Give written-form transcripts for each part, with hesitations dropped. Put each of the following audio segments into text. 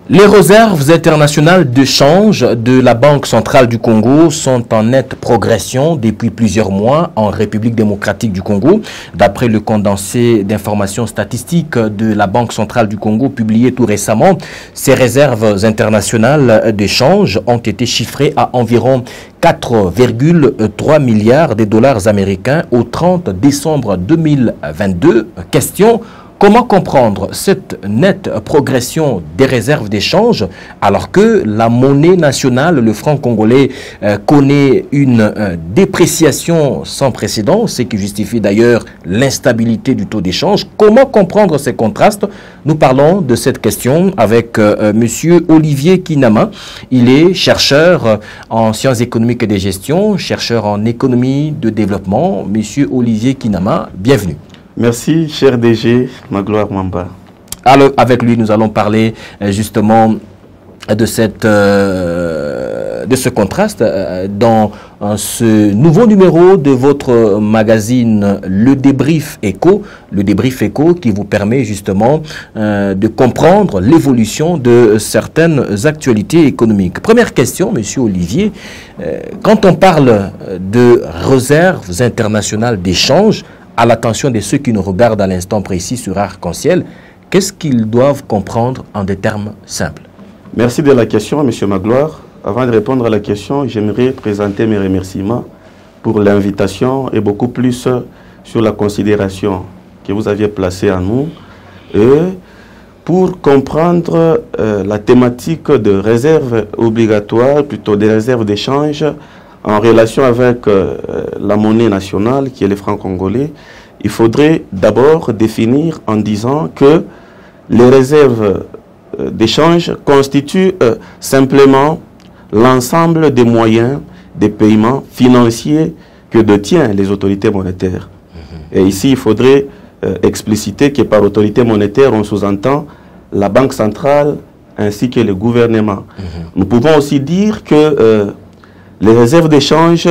Les réserves internationales de change de la Banque centrale du Congo sont en nette progression depuis plusieurs mois en République démocratique du Congo. D'après le condensé d'informations statistiques de la Banque centrale du Congo publié tout récemment, ces réserves internationales de change ont été chiffrées à environ 4,3 milliards de dollars américains au 30 décembre 2022. Question: comment comprendre cette nette progression des réserves d'échange alors que la monnaie nationale, le franc congolais, connaît une dépréciation sans précédent, ce qui justifie d'ailleurs l'instabilité du taux d'échange? Comment comprendre ces contrastes? Nous parlons de cette question avec monsieur Olivier Kinama. Il est chercheur en sciences économiques et de gestion, chercheur en économie de développement. Monsieur Olivier Kinama, bienvenue. Merci, cher DG Magloire Mamba. Alors, avec lui, nous allons parler justement de ce contraste dans ce nouveau numéro de votre magazine Le Débrief Éco. Le Débrief Éco qui vous permet justement de comprendre l'évolution de certaines actualités économiques. Première question, monsieur Olivier. Quand on parle de réserves internationales d'échange, à l'attention de ceux qui nous regardent à l'instant précis sur Arc-en-Ciel, qu'est-ce qu'ils doivent comprendre en des termes simples? Merci de la question, M. Magloire. Avant de répondre à la question, j'aimerais présenter mes remerciements pour l'invitation et beaucoup plus sur la considération que vous aviez placée à nous. Et pour comprendre la thématique de réserve obligatoire, plutôt des réserves d'échange, en relation avec la monnaie nationale, qui est le franc congolais, il faudrait d'abord définir en disant que les réserves d'échange constituent simplement l'ensemble des moyens de paiement financiers que détiennent les autorités monétaires. Et ici, il faudrait expliciter que par autorité monétaire, on sous-entend la Banque centrale ainsi que le gouvernement. Nous pouvons aussi dire que les réserves d'échange,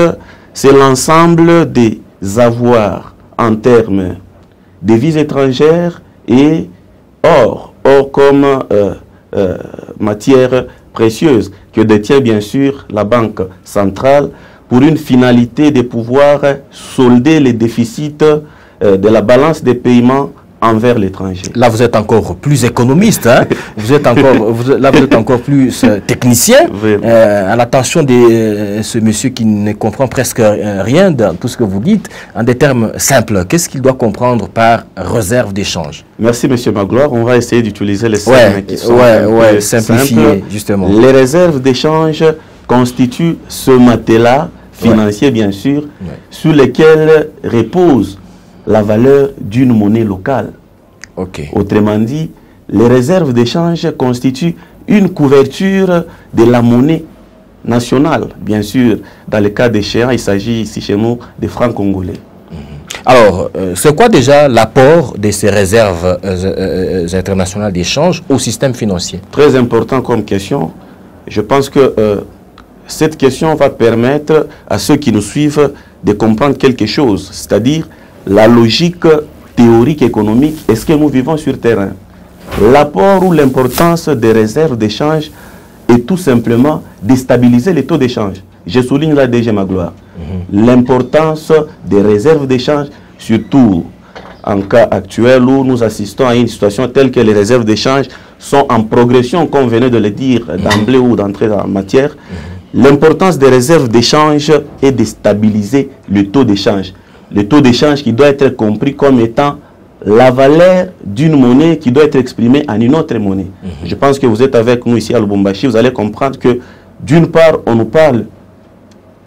c'est l'ensemble des avoirs en termes de devises étrangères et or comme matière précieuse que détient bien sûr la Banque centrale pour une finalité de pouvoir solder les déficits de la balance des paiements envers l'étranger. Là, vous êtes encore plus économiste, hein? Vous êtes encore plus technicien, à l'attention de ce monsieur qui ne comprend presque rien de tout ce que vous dites. En des termes simples, qu'est-ce qu'il doit comprendre par réserve d'échange? Merci, monsieur Magloire. On va essayer d'utiliser les termes qui sont simplifiés, justement. Les réserves d'échange constituent ce matelas financier, bien sûr, sur lequel repose la valeur d'une monnaie locale. Autrement dit, les réserves d'échange constituent une couverture de la monnaie nationale. Bien sûr, dans le cas d'échéant, il s'agit ici chez nous des francs congolais. Alors, c'est quoi déjà l'apport de ces réserves internationales d'échange au système financier? Très important comme question. Je pense que cette question va permettre à ceux qui nous suivent de comprendre quelque chose, c'est-à-dire la logique théorique économique est ce que nous vivons sur terrain. L'apport ou l'importance des réserves d'échange est tout simplement de stabiliser les taux d'échange. Je souligne là déjà ma gloire. L'importance des réserves d'échange, surtout en cas actuel où nous assistons à une situation telle que les réserves d'échange sont en progression, comme venait de le dire d'emblée ou d'entrer en matière. L'importance des réserves d'échange est de stabiliser le taux d'échange. Le taux d'échange qui doit être compris comme étant la valeur d'une monnaie qui doit être exprimée en une autre monnaie. Je pense que vous êtes avec nous ici à Lubumbashi, vous allez comprendre que d'une part, on nous parle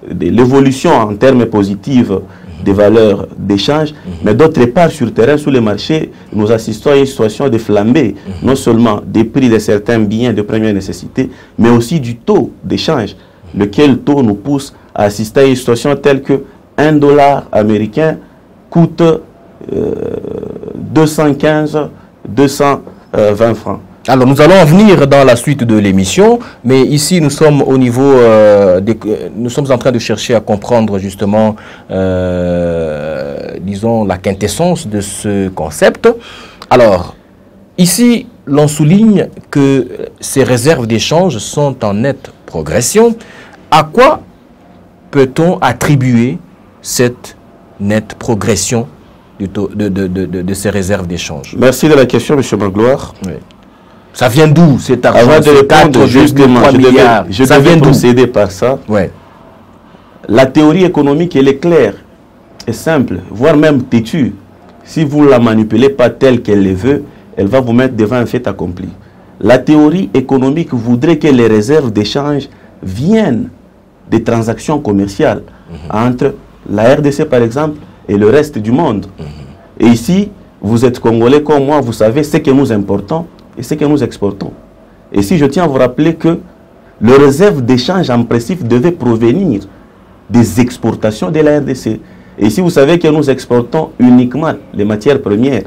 de l'évolution en termes positifs des valeurs d'échange, mais d'autre part, sur le terrain, sous les marchés, nous assistons à une situation de flambée, non seulement des prix de certains biens de première nécessité, mais aussi du taux d'échange, lequel taux nous pousse à assister à une situation telle que $1 américain coûte 215, 220 francs. Alors, nous allons en venir dans la suite de l'émission, mais ici, nous sommes au niveau, nous sommes en train de chercher à comprendre justement, disons, la quintessence de ce concept. Alors, ici, l'on souligne que ces réserves d'échange sont en nette progression. À quoi peut-on attribuer cette nette progression de ces réserves d'échange? Merci de la question, M. Magloire. Oui. Ça vient d'où cet argent? Avant de répondre, justement, je devais procéder par ça. Ouais. La théorie économique, elle est claire et simple, voire même têtue. Si vous ne la manipulez pas telle qu'elle le veut, elle va vous mettre devant un fait accompli. La théorie économique voudrait que les réserves d'échange viennent des transactions commerciales entre la RDC, par exemple, et le reste du monde. Et ici, vous êtes Congolais comme moi, vous savez ce que nous importons et ce que nous exportons. Et si je tiens à vous rappeler que les réserves d'échange en principe devaient provenir des exportations de la RDC. Et ici, vous savez que nous exportons uniquement les matières premières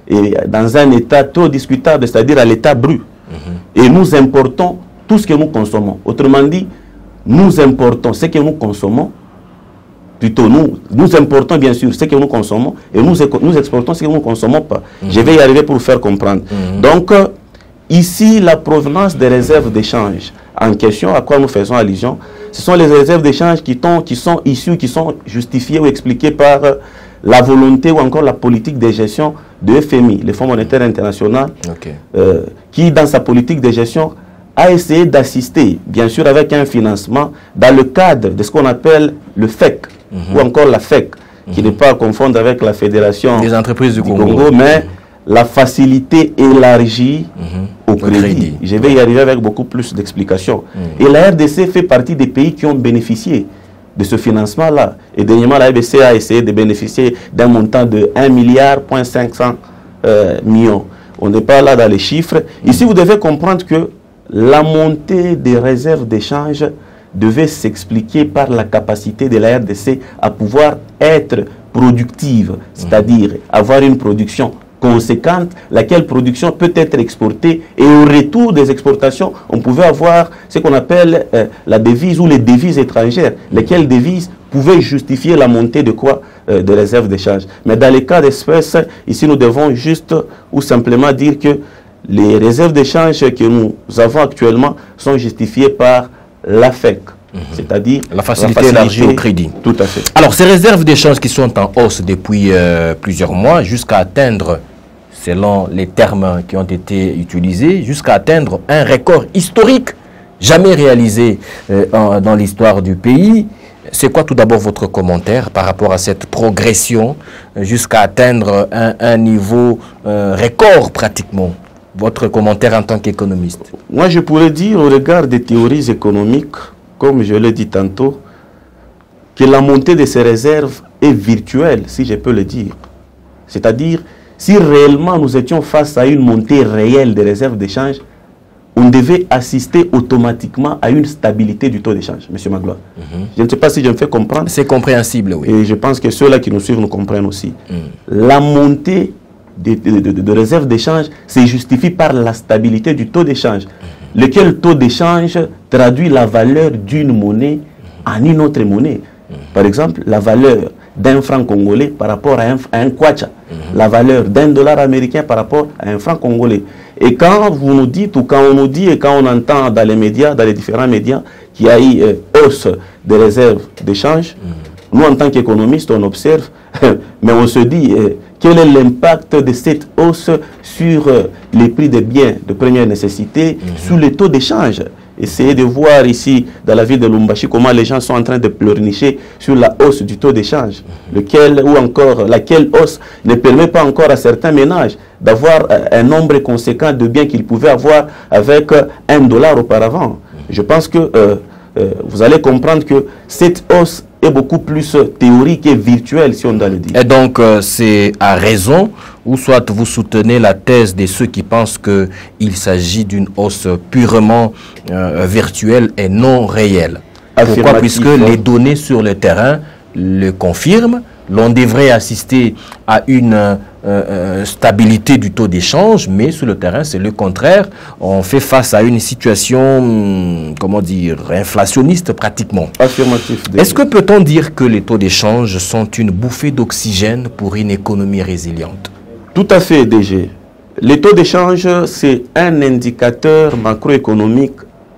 et dans un état trop discutable, c'est-à-dire à l'état brut. Et nous importons tout ce que nous consommons. Autrement dit, nous importons ce que nous consommons, plutôt nous importons bien sûr ce que nous consommons et nous exportons ce que nous ne consommons pas. Je vais y arriver pour vous faire comprendre. Donc, ici, la provenance des réserves d'échange en question, à quoi nous faisons allusion, ce sont les réserves d'échange qui sont issues, qui sont justifiées ou expliquées par la volonté ou encore la politique de gestion de FMI, le Fonds monétaire international, qui, dans sa politique de gestion, a essayé d'assister, bien sûr avec un financement, dans le cadre de ce qu'on appelle le FEC, ou encore la FEC, qui n'est pas à confondre avec la Fédération des entreprises du Congo, mais la facilité élargie au crédit. Je vais y arriver avec beaucoup plus d'explications. Et la RDC fait partie des pays qui ont bénéficié de ce financement-là. Et dernièrement, la RDC a essayé de bénéficier d'un montant de 1,5 milliard. On n'est pas là dans les chiffres. Ici, vous devez comprendre que la montée des réserves d'échange devait s'expliquer par la capacité de la RDC à pouvoir être productive, c'est-à-dire avoir une production conséquente, laquelle production peut être exportée, et au retour des exportations, on pouvait avoir ce qu'on appelle la devise ou les devises étrangères, lesquelles devises pouvaient justifier la montée de quoi? De réserves d'échange. Mais dans les cas d'espèces, ici nous devons juste ou simplement dire que les réserves d'échange que nous avons actuellement sont justifiées par la FEC, c'est-à-dire la facilité élargie au crédit. Tout à fait. Alors, ces réserves d'échange qui sont en hausse depuis plusieurs mois, jusqu'à atteindre, selon les termes qui ont été utilisés, jusqu'à atteindre un record historique jamais réalisé dans l'histoire du pays. C'est quoi tout d'abord votre commentaire par rapport à cette progression jusqu'à atteindre un niveau record pratiquement? Votre commentaire en tant qu'économiste? Moi, je pourrais dire au regard des théories économiques, comme je l'ai dit tantôt, que la montée de ces réserves est virtuelle, si je peux le dire. C'est-à-dire, si réellement nous étions face à une montée réelle des réserves d'échange, on devait assister automatiquement à une stabilité du taux d'échange, M. Magloire. Je ne sais pas si je me fais comprendre. C'est compréhensible, oui. Et je pense que ceux-là qui nous suivent nous comprennent aussi. La montée de réserves d'échange se justifie par la stabilité du taux d'échange, lequel taux d'échange traduit la valeur d'une monnaie en une autre monnaie. Par exemple, la valeur d'un franc congolais par rapport à un kwacha, la valeur d'un dollar américain par rapport à un franc congolais. Et quand vous nous dites, ou quand on nous dit, et quand on entend dans les médias, dans les différents médias, qu'il y a eu hausse des réserves d'échange, nous en tant qu'économistes, on observe, mais on se dit, quel est l'impact de cette hausse sur les prix des biens de première nécessité, sur les taux d'échange? Essayez de voir ici, dans la ville de Lumbashi, comment les gens sont en train de pleurnicher sur la hausse du taux d'échange, laquelle hausse ne permet pas encore à certains ménages d'avoir un nombre conséquent de biens qu'ils pouvaient avoir avec $1 auparavant. Je pense que vous allez comprendre que cette hausse est beaucoup plus théorique et virtuelle, si on doit le dire. Et donc, c'est à raison, ou soit vous soutenez la thèse de ceux qui pensent qu'il s'agit d'une hausse purement virtuelle et non réelle. Pourquoi? Puisque les données sur le terrain le confirment. L'on devrait assister à une stabilité du taux d'échange, mais sur le terrain, c'est le contraire. On fait face à une situation, comment dire, inflationniste pratiquement. Affirmatif. Est-ce que peut-on dire que les taux d'échange sont une bouffée d'oxygène pour une économie résiliente? Tout à fait, DG. Les taux d'échange, c'est un indicateur macroéconomique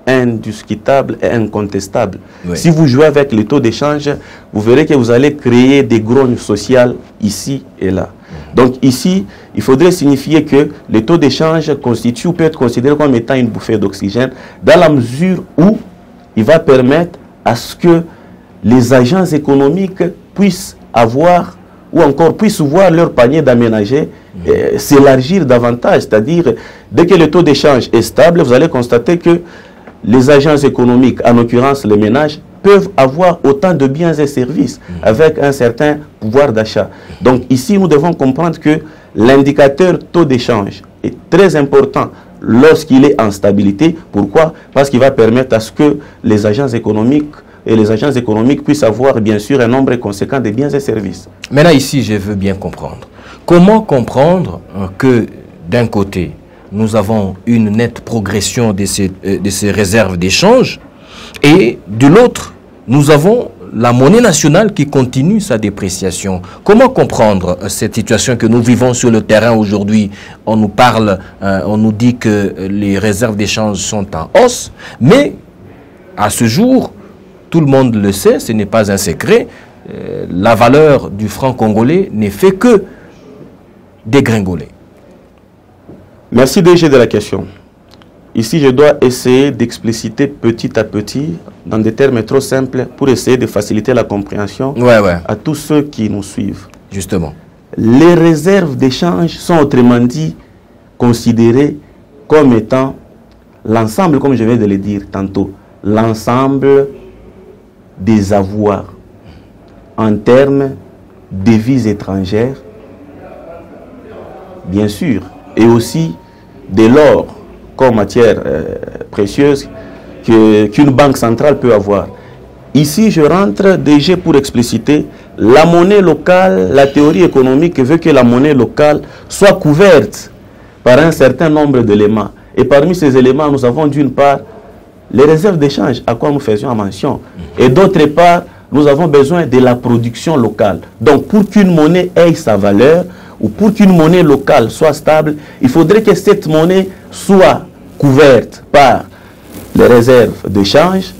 indiscutable et incontestable. Oui. Si vous jouez avec les taux d'échange, vous verrez que vous allez créer des grognes sociales ici et là. Donc ici, il faudrait signifier que les taux d'échange constituent ou peut être considéré comme étant une bouffée d'oxygène dans la mesure où il va permettre à ce que les agents économiques puissent avoir ou encore puissent voir leur panier d'aménager s'élargir davantage. C'est-à-dire, dès que le taux d'échange est stable, vous allez constater que les agents économiques, en l'occurrence les ménages, peuvent avoir autant de biens et services avec un certain pouvoir d'achat. Donc ici, nous devons comprendre que l'indicateur taux d'échange est très important lorsqu'il est en stabilité. Pourquoi? Parce qu'il va permettre à ce que les agents économiques puissent avoir bien sûr un nombre conséquent de biens et services. Maintenant ici, je veux bien comprendre. Comment comprendre que d'un côté, nous avons une nette progression de ces réserves d'échange et de l'autre, nous avons la monnaie nationale qui continue sa dépréciation. Comment comprendre cette situation que nous vivons sur le terrain aujourd'hui? On nous parle, on nous dit que les réserves d'échange sont en hausse, mais à ce jour, tout le monde le sait, ce n'est pas un secret, la valeur du franc congolais n'est fait que dégringoler. Merci DG de la question. Ici, je dois essayer d'expliciter petit à petit, dans des termes trop simples, pour essayer de faciliter la compréhension à tous ceux qui nous suivent. Justement. Les réserves d'échange sont autrement dit considérées comme étant l'ensemble, comme je viens de le dire tantôt, l'ensemble des avoirs en termes de devises étrangères, bien sûr, et aussi de l'or comme matière précieuse qu'une banque centrale peut avoir. Ici, je rentre déjà pour expliciter la monnaie locale. La théorie économique veut que la monnaie locale soit couverte par un certain nombre d'éléments. Et parmi ces éléments, nous avons d'une part les réserves d'échange, à quoi nous faisions mention. Et d'autre part, nous avons besoin de la production locale. Donc, pour qu'une monnaie ait sa valeur, ou pour qu'une monnaie locale soit stable, il faudrait que cette monnaie soit couverte par les réserves d'échange,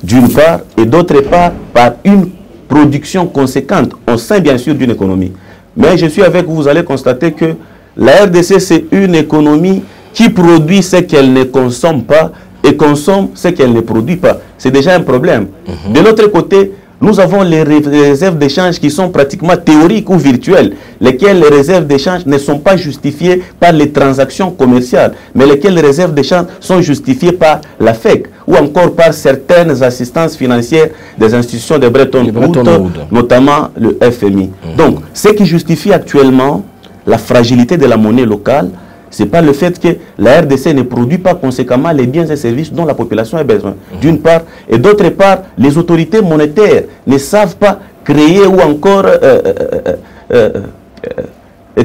d'une part, et d'autre part, par une production conséquente, au sein bien sûr d'une économie. Mais je suis avec vous, vous allez constater que la RDC, c'est une économie qui produit ce qu'elle ne consomme pas et consomme ce qu'elle ne produit pas. C'est déjà un problème. De l'autre côté, nous avons les réserves d'échange qui sont pratiquement théoriques ou virtuelles, lesquelles les réserves d'échange ne sont pas justifiées par les transactions commerciales, mais lesquelles les réserves d'échange sont justifiées par la FEC ou encore par certaines assistances financières des institutions de Bretton Woods, notamment le FMI. Donc, ce qui justifie actuellement la fragilité de la monnaie locale, ce n'est pas le fait que la RDC ne produit pas conséquemment les biens et services dont la population a besoin, d'une part, et d'autre part, les autorités monétaires ne savent pas créer ou encore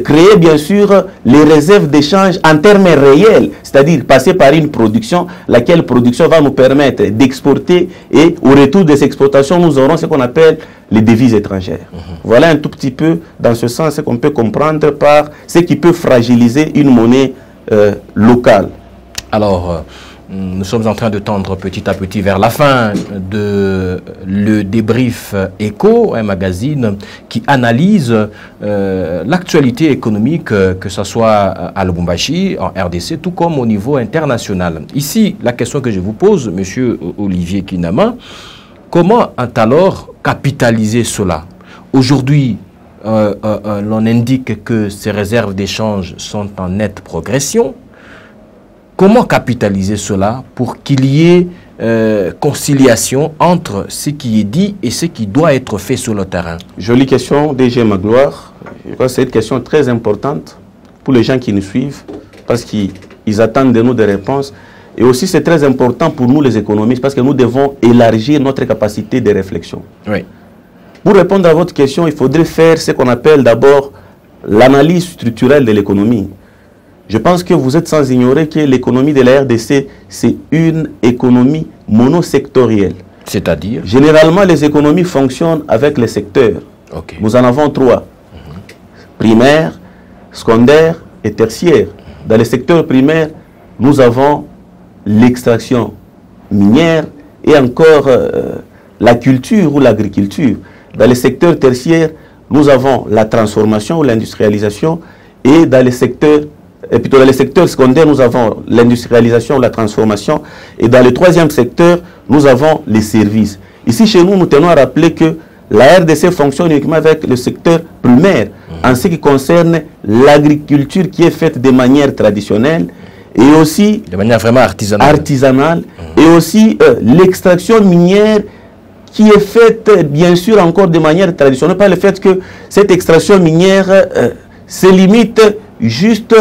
créer bien sûr les réserves d'échange en termes réels, c'est-à-dire passer par une production, laquelle production va nous permettre d'exporter et au retour des exportations, nous aurons ce qu'on appelle les devises étrangères. Voilà un tout petit peu dans ce sens ce qu'on peut comprendre par ce qui peut fragiliser une monnaie locale. Alors, nous sommes en train de tendre petit à petit vers la fin de le débrief Écho, un magazine qui analyse l'actualité économique, que ce soit à Lubumbashi, en RDC, tout comme au niveau international. Ici, la question que je vous pose, Monsieur Olivier Kinama, comment alors capitaliser cela? Aujourd'hui, l'on indique que ces réserves d'échange sont en nette progression. Comment capitaliser cela pour qu'il y ait conciliation entre ce qui est dit et ce qui doit être fait sur le terrain? Jolie question, DG Magloire. Je crois que c'est une question très importante pour les gens qui nous suivent parce qu'ils attendent de nous des réponses. Et aussi, c'est très important pour nous, les économistes, parce que nous devons élargir notre capacité de réflexion. Oui. Pour répondre à votre question, il faudrait faire ce qu'on appelle d'abord l'analyse structurelle de l'économie. Je pense que vous êtes sans ignorer que l'économie de la RDC, c'est une économie monosectorielle. C'est-à-dire? Généralement, les économies fonctionnent avec les secteurs. Nous en avons 3. Primaire, secondaire et tertiaire. Dans le secteur primaire, nous avons l'extraction minière et encore la culture ou l'agriculture. Dans le secteur tertiaire, nous avons la transformation ou l'industrialisation, et dans les secteurs, plutôt dans les secteurs secondaires, nous avons l'industrialisation ou la transformation, et dans le troisième secteur, nous avons les services. Ici, chez nous, nous tenons à rappeler que la RDC fonctionne uniquement avec le secteur primaire, en ce qui concerne l'agriculture qui est faite de manière traditionnelle, et aussi de manière vraiment artisanale, et aussi l'extraction minière qui est faite bien sûr encore de manière traditionnelle, par le fait que cette extraction minière se limite juste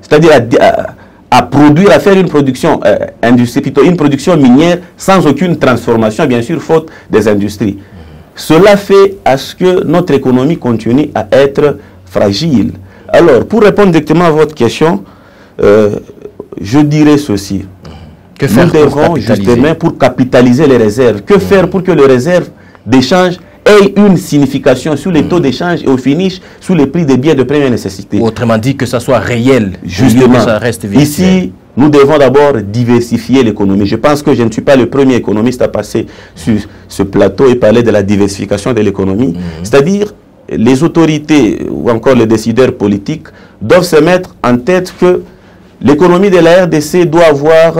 c'est-à-dire à produire, à faire une production industrielle, plutôt une production minière sans aucune transformation, bien sûr, faute des industries. Cela fait à ce que notre économie continue à être fragile. Alors, pour répondre directement à votre question, je dirais ceci. Que faire nous devons justement pour capitaliser les réserves. Que faire pour que les réserves d'échange aient une signification sur les taux d'échange et au finish sur les prix des biens de première nécessité. Autrement dit, que ça soit réel. Justement, que ça reste virtuel. Ici, nous devons d'abord diversifier l'économie. Je pense que je ne suis pas le premier économiste à passer sur ce plateau et parler de la diversification de l'économie. C'est-à-dire, les autorités ou encore les décideurs politiques doivent se mettre en tête que l'économie de la RDC doit avoir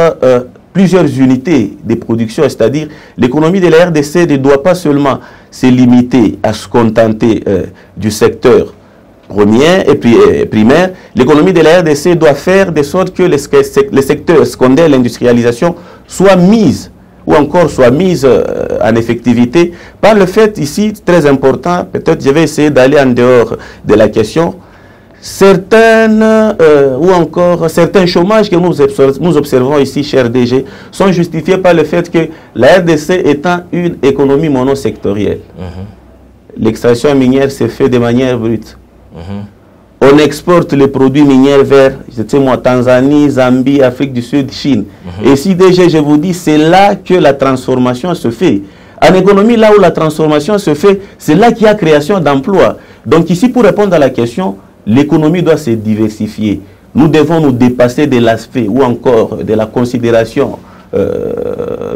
plusieurs unités de production, c'est-à-dire l'économie de la RDC ne doit pas seulement se limiter à se contenter du secteur premier et puis primaire. L'économie de la RDC doit faire de sorte que les secteurs secondaires, l'industrialisation, soient mises ou encore soit mise en effectivité par le fait ici, très important, peut-être je vais essayer d'aller en dehors de la question, certains chômages que nous observons ici, cher DG, sont justifiés par le fait que la RDC étant une économie monosectorielle. L'extraction minière se fait de manière brute. On exporte les produits miniers vers, je sais moi, Tanzanie, Zambie, Afrique du Sud, Chine. Et si DG, je vous dis, c'est là que la transformation se fait. En économie, là où la transformation se fait, c'est là qu'il y a création d'emplois. Donc ici, pour répondre à la question, l'économie doit se diversifier. Nous devons nous dépasser de l'aspect ou encore de la considération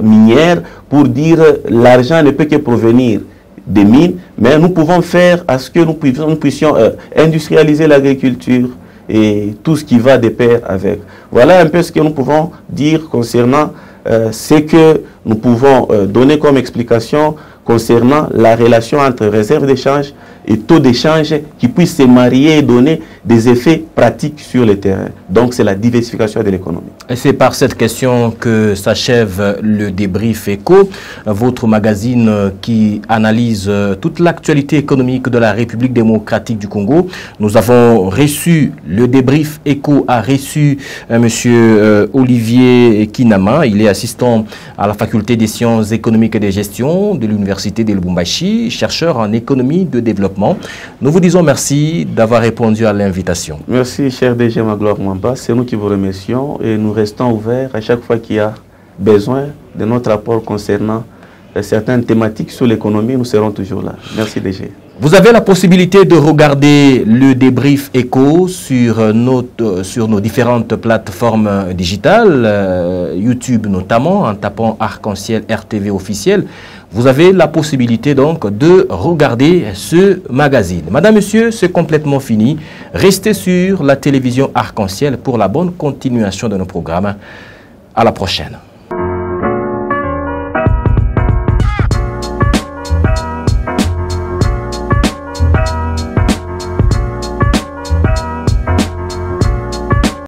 minière pour dire l'argent ne peut que provenir des mines, mais nous pouvons faire à ce que nous puissions industrialiser l'agriculture et tout ce qui va de pair avec. Voilà un peu ce que nous pouvons dire concernant ce que nous pouvons donner comme explication concernant la relation entre réserve d'échange et taux d'échange qui puissent se marier et donner des effets pratiques sur le terrain. Donc c'est la diversification de l'économie. Et c'est par cette question que s'achève le débrief éco, votre magazine qui analyse toute l'actualité économique de la République démocratique du Congo. Nous avons reçu, le débrief éco a reçu monsieur Olivier Kinama, il est assistant à la faculté des sciences économiques et de gestion de l'université de Lubumbashi, chercheur en économie de développement. Nous vous disons merci d'avoir répondu à l'invitation. Merci, cher DG Magloire Mwamba. C'est nous qui vous remercions et nous restons ouverts à chaque fois qu'il y a besoin de notre rapport concernant certaines thématiques sur l'économie. Nous serons toujours là. Merci, DG. Vous avez la possibilité de regarder le débrief éco sur nos différentes plateformes digitales, YouTube notamment, en tapant Arc-en-Ciel RTV officiel. Vous avez la possibilité donc de regarder ce magazine. Madame, Monsieur, c'est complètement fini. Restez sur la télévision Arc-en-Ciel pour la bonne continuation de nos programmes. À la prochaine.